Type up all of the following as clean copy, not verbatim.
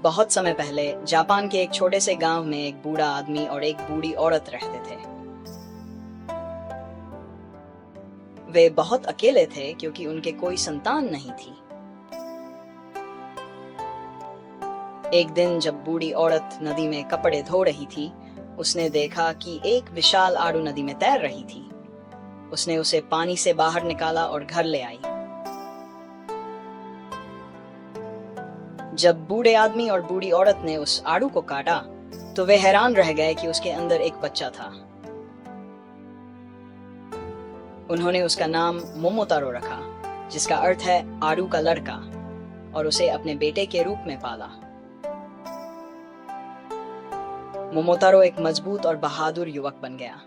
बहुत समय पहले जापान के एक छोटे से गांव में एक बूढ़ा आदमी और एक बूढ़ी औरत रहते थे। वे बहुत अकेले थे क्योंकि उनके कोई संतान नहीं थी। एक दिन जब बूढ़ी औरत नदी में कपड़े धो रही थी, उसने देखा कि एक विशाल आड़ू नदी में तैर रही थी। उसने उसे पानी से बाहर निकाला और घर ले आई। जब बूढ़े आदमी और बूढ़ी औरत ने उस आड़ू को काटा तो वे हैरान रह गए कि उसके अंदर एक बच्चा था। उन्होंने उसका नाम मोमोतारो रखा, जिसका अर्थ है आड़ू का लड़का, और उसे अपने बेटे के रूप में पाला। मोमोतारो एक मजबूत और बहादुर युवक बन गया।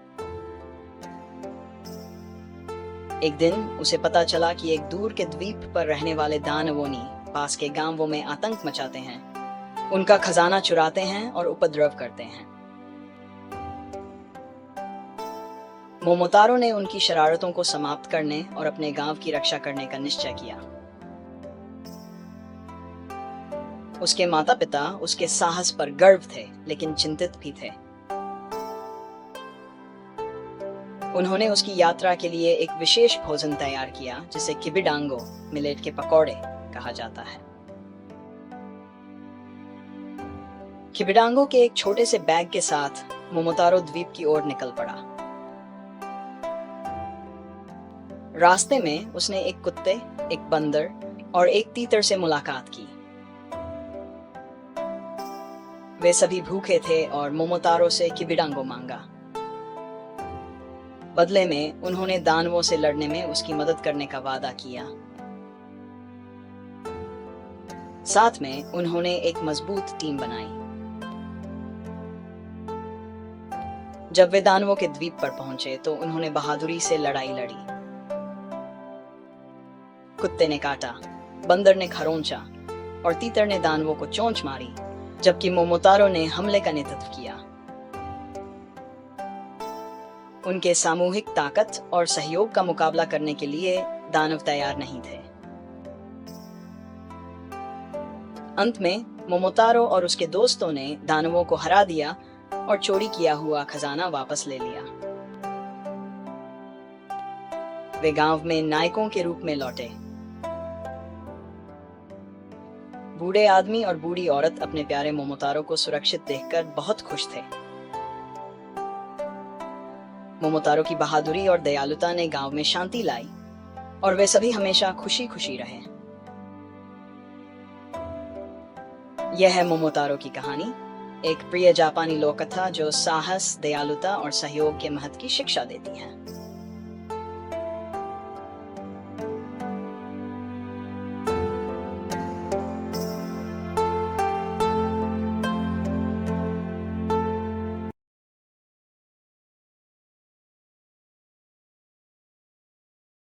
एक दिन उसे पता चला कि एक दूर के द्वीप पर रहने वाले दानवोनी पास के गांवों में आतंक मचाते हैं, उनका खजाना चुराते हैं और उपद्रव करते हैं। मोमोतारो ने उनकी शरारतों को समाप्त करने और अपने गांव की रक्षा करने का निश्चय किया। उसके माता पिता उसके साहस पर गर्व थे, लेकिन चिंतित भी थे। उन्होंने उसकी यात्रा के लिए एक विशेष भोजन तैयार किया, जिसे किबिडांगो, मिलेट के पकौड़े कहा जाता है। किबिडांगो के एक छोटे से बैग के साथ मोमोतारो द्वीप की ओर निकल पड़ा। रास्ते में उसने एक कुत्ते, एक बंदर और एक तीतर से मुलाकात की। वे सभी भूखे थे और मोमोतारो से किबिडांगो मांगा। बदले में उन्होंने दानवों से लड़ने में उसकी मदद करने का वादा किया। साथ में उन्होंने एक मजबूत टीम बनाई। जब वे दानवों के द्वीप पर पहुंचे तो उन्होंने बहादुरी से लड़ाई लड़ी। कुत्ते ने काटा, बंदर ने खरोंचा और तीतर ने दानवों को चोंच मारी, जबकि मोमोतारो ने हमले का नेतृत्व किया। उनके सामूहिक ताकत और सहयोग का मुकाबला करने के लिए दानव तैयार नहीं थे। अंत में मोमोतारो और उसके दोस्तों ने दानवों को हरा दिया और चोरी किया हुआ खजाना वापस ले लिया। वे गांव में नायकों के रूप में लौटे। बूढ़े आदमी और बूढ़ी औरत अपने प्यारे मोमोतारो को सुरक्षित देखकर बहुत खुश थे। मोमोतारो की बहादुरी और दयालुता ने गांव में शांति लाई और वे सभी हमेशा खुशी खुशी रहे। यह है मोमोतारो की कहानी, एक प्रिय जापानी लोक कथा जो साहस, दयालुता और सहयोग के महत्व की शिक्षा देती है।